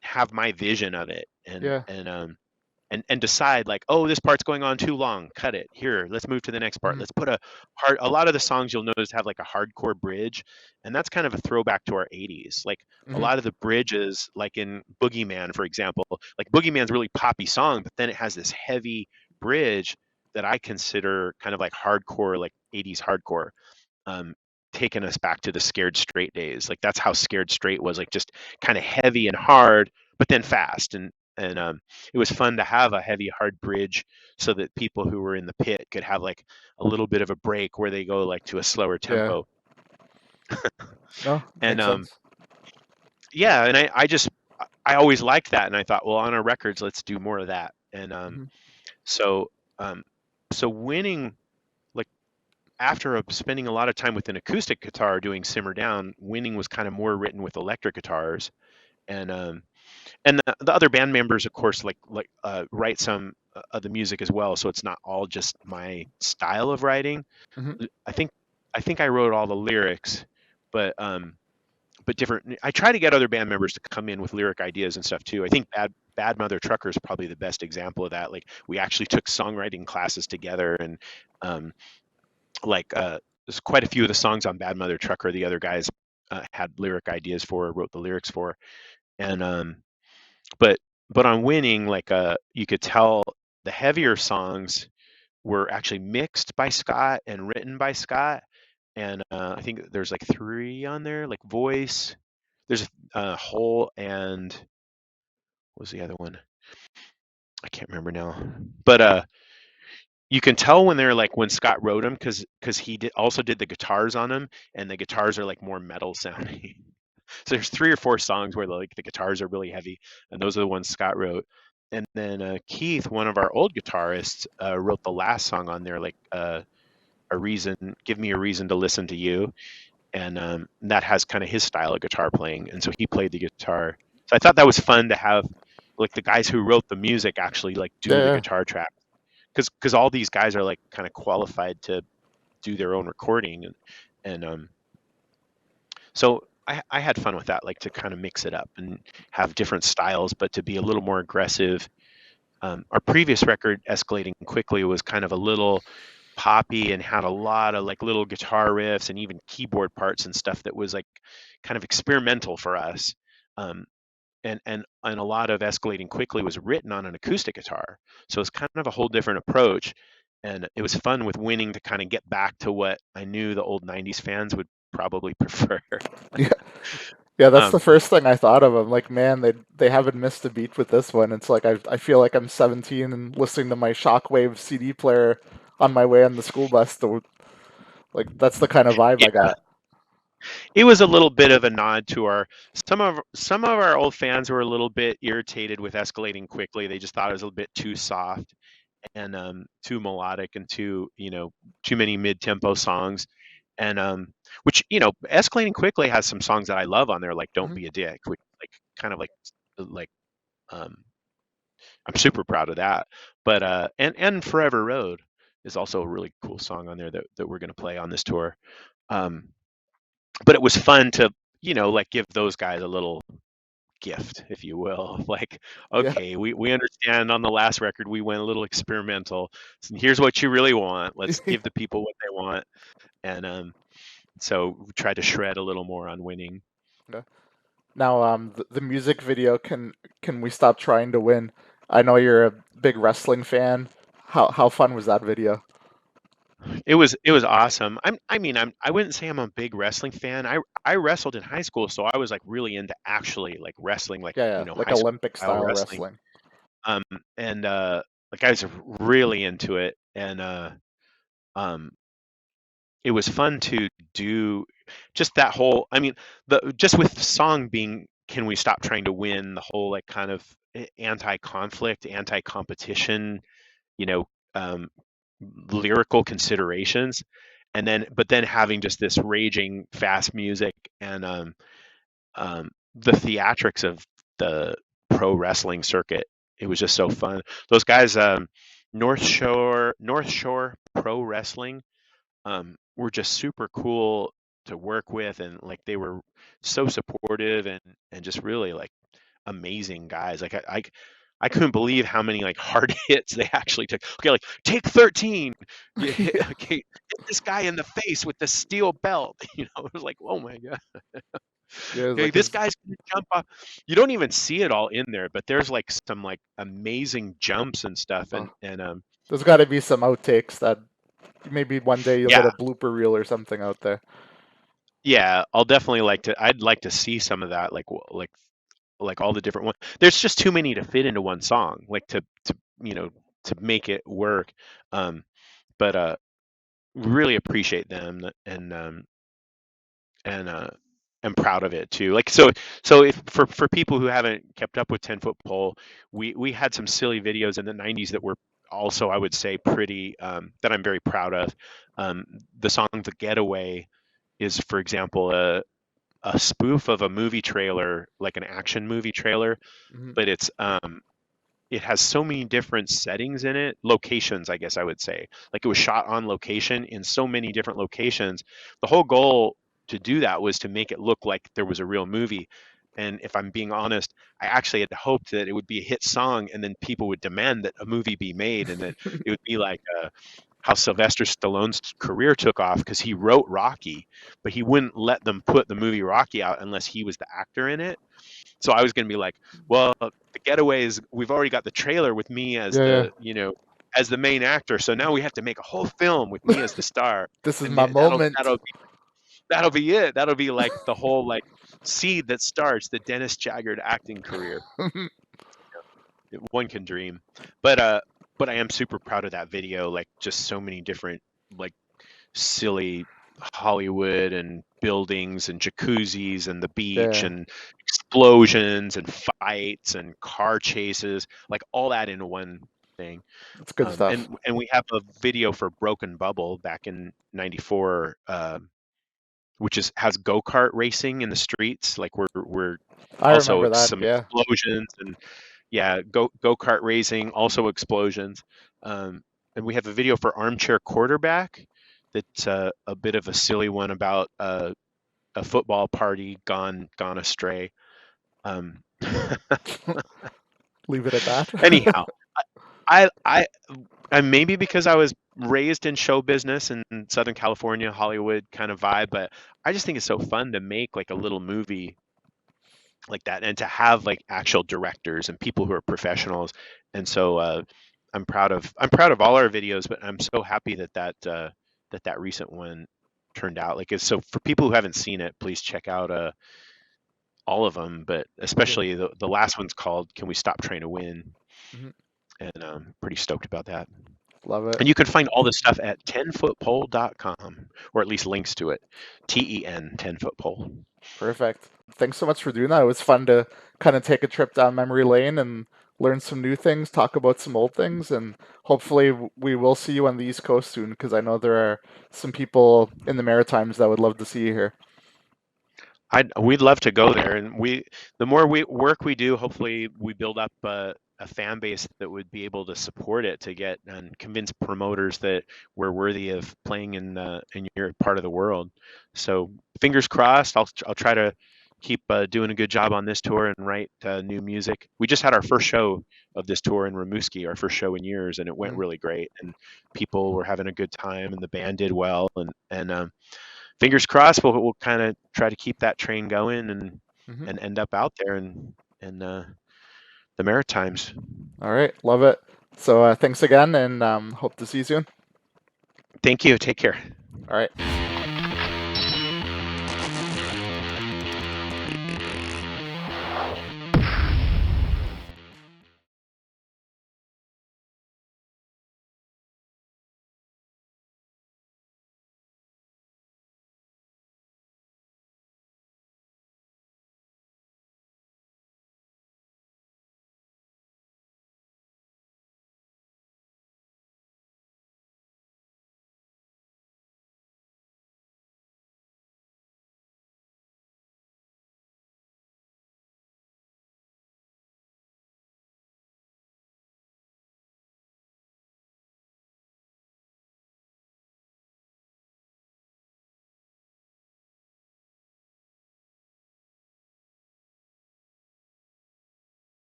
have my vision of it Yeah. and decide like, oh, this part's going on too long, cut it. Here, let's move to the next part. Hmm. Let's put a lot of the songs you'll notice have like a hardcore bridge, and that's kind of a throwback to our 80s. Like a Hmm. lot of the bridges, like in Boogeyman, for example, like Boogeyman's a really poppy song, but then it has this heavy bridge that I consider kind of like hardcore, like 80s hardcore, um, taking us back to the Scared Straight days. Like that's how Scared Straight was, like just kind of heavy and hard, but then fast. And it was fun to have a heavy hard bridge so that people who were in the pit could have like a little bit of a break where they go like to a slower Yeah. tempo. No, And makes sense. yeah, and I always liked that, and I thought, well, on our records, let's do more of that. And Hmm. so um, so winning, like after spending a lot of time with an acoustic guitar doing Simmer Down, Winning was kind of more written with electric guitars, and the other band members, of course, write some of the music as well. So it's not all just my style of writing. Hmm. I think I think I wrote all the lyrics, but different. I try to get other band members to come in with lyric ideas and stuff too. I think Bad Mother Trucker is probably the best example of that. Like we actually took songwriting classes together, and um, there's quite a few of the songs on Bad Mother Trucker the other guys had lyric ideas for, wrote the lyrics for, and but on Winning, you could tell the heavier songs were actually mixed by Scott and written by Scott, and I think there's like three on there, like voice. There's whole and what was the other one? I can't remember now, but you can tell when they're like when Scott wrote them because he also did the guitars on them, and the guitars are like more metal sounding. So there's three or four songs where like the guitars are really heavy, and those are the ones Scott wrote. And then Keith, one of our old guitarists, wrote the last song on there, like a reason, give me a reason to listen to you, and that has kind of his style of guitar playing, and so he played the guitar. So I thought that was fun to have like the guys who wrote the music actually like do the Yeah. guitar track because all these guys are like kind of qualified to do their own recording and so I had fun with that, like to kind of mix it up and have different styles, but to be a little more aggressive. Our previous record, Escalating Quickly, was kind of a little poppy and had a lot of like little guitar riffs and even keyboard parts and stuff that was like kind of experimental for us. Um, and a lot of Escalating Quickly was written on an acoustic guitar, so it's kind of a whole different approach. And it was fun with Winning to kind of get back to what I knew the old '90s fans would probably prefer. Yeah. Yeah, that's the Um, first thing I thought of. I'm like, man, they haven't missed a beat with this one. It's like I feel like I'm 17 and listening to my Shockwave CD player on my way on the school bus. To, like that's the kind of vibe I yeah, got. it was a little bit of a nod to our some of our old fans were a little bit irritated with Escalating Quickly. They just thought it was a little bit too soft and too melodic and too many mid-tempo songs. And which Escalating Quickly has some songs that I love on there, like Don't Hmm. Be a Dick, which like kind of like um, I'm super proud of that. But and Forever Road is also a really cool song on there that we're gonna play on this tour. Um, but it was fun to like give those guys a little gift, if you will. Like, Yeah, okay, we understand on the last record we went a little experimental. So here's what you really want. Let's give the people what they want. And so we tried to shred a little more on Winning. yeah. Now, the music video can we stop trying to win? I know you're a big wrestling fan. How fun was that video? It was awesome. I wouldn't say I'm a big wrestling fan. I wrestled in high school, so I was like really into actually like wrestling, like Yeah, yeah, like high school Olympic style style wrestling. wrestling. Um, and like I was really into it, and um, it was fun to do just that whole. I mean, the just with the song being "Can We Stop Trying to Win," the whole like kind of anti-conflict, anti-competition, you know, um, lyrical considerations, and then having just this raging fast music and the theatrics of the pro wrestling circuit. It was just so fun. Those guys, North Shore Pro Wrestling, were just super cool to work with, and like they were so supportive and just really like amazing guys. Like I couldn't believe how many like hard hits they actually took. Okay, like take 13. You hit, Yeah, okay, hit this guy in the face with the steel belt. It was like, oh my god. it's Okay, like this his. guy's gonna jump off. You don't even see it all in there, but there's like some like amazing jumps and stuff, Oh, and there's got to be some outtakes that maybe one day you'll get yeah, a blooper reel or something out there. yeah. I'll definitely like to. I'd like to see some of that, like all the different ones. There's just too many to fit into one song, like to you know to make it work. Um, but really appreciate them, and I'm proud of it too. Like so if for people who haven't kept up with 10-foot pole, we had some silly videos in the 90s that were also, I would say, pretty that I'm very proud of. Um, the song "The Getaway" is, for example, a spoof of a movie trailer, like an action movie trailer, Hmm. but it has so many different settings in it, locations, I guess I would say. Like it was shot on location in so many different locations. The whole goal to do that was to make it look like there was a real movie. And if I'm being honest, I actually had hoped that it would be a hit song and then people would demand that a movie be made, and that it would be like how Sylvester Stallone's career took off because he wrote Rocky, but he wouldn't let them put the movie Rocky out unless he was the actor in it. So I was going to be like, well, the getaway is, we've already got the trailer with me as Yeah, as the main actor. So now we have to make a whole film with me as the star. this is And my that'll, moment. that'll be it. That'll be like the whole like seed that starts the Dennis Jagard acting career. One can dream, but I am super proud of that video. Like just so many different like silly Hollywood and buildings and jacuzzis and the beach Yeah, and explosions and fights and car chases, like all that in one thing. it's good stuff. And we have a video for Broken Bubble back in '94, which has go kart racing in the streets. Like we're I also remember that. some Yeah, explosions, and yeah, go kart racing, also explosions. Um, and we have a video for Armchair Quarterback. That's a bit of a silly one about a football party gone astray. Um, leave it at that. anyhow, I I and maybe because I was raised in show business in Southern California, Hollywood kind of vibe, but I just think it's so fun to make like a little movie like that, and to have like actual directors and people who are professionals. And so I'm proud of all our videos, but I'm so happy that recent one turned out like it's. So for people who haven't seen it, please check out all of them, but Yeah. especially the last one's called "Can We Stop Trying to Win?" Mhm. And I'm pretty stoked about that. Love it. And you can find all this stuff at 10footpole.com, or at least links to it. TEN 10footpole. Perfect. Thanks so much for doing that. It was fun to kind of take a trip down memory lane and learn some new things, talk about some old things, and hopefully we will see you on the East Coast soon because I know there are some people in the Maritimes that would love to see you here. We'd love to go there, and the more work we do, hopefully we build up a fan base that would be able to support it, to get and convince promoters that we're worthy of playing in your part of the world. So fingers crossed. I'll try to keep doing a good job on this tour and write new music. We just had our first show of this tour in Rimouski, our first show in years, and it went Mm, really great, and people were having a good time, and the band did well, and fingers crossed we'll kind of try to keep that train going hmm. and end up out there in the Maritimes. All right, love it. So thanks again, and hope to see you soon. Thank you. Take care. All right.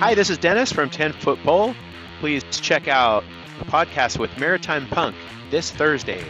Hi, this is Dennis from 10 Foot Pole. Please check out the podcast with Maritime Punk this Thursday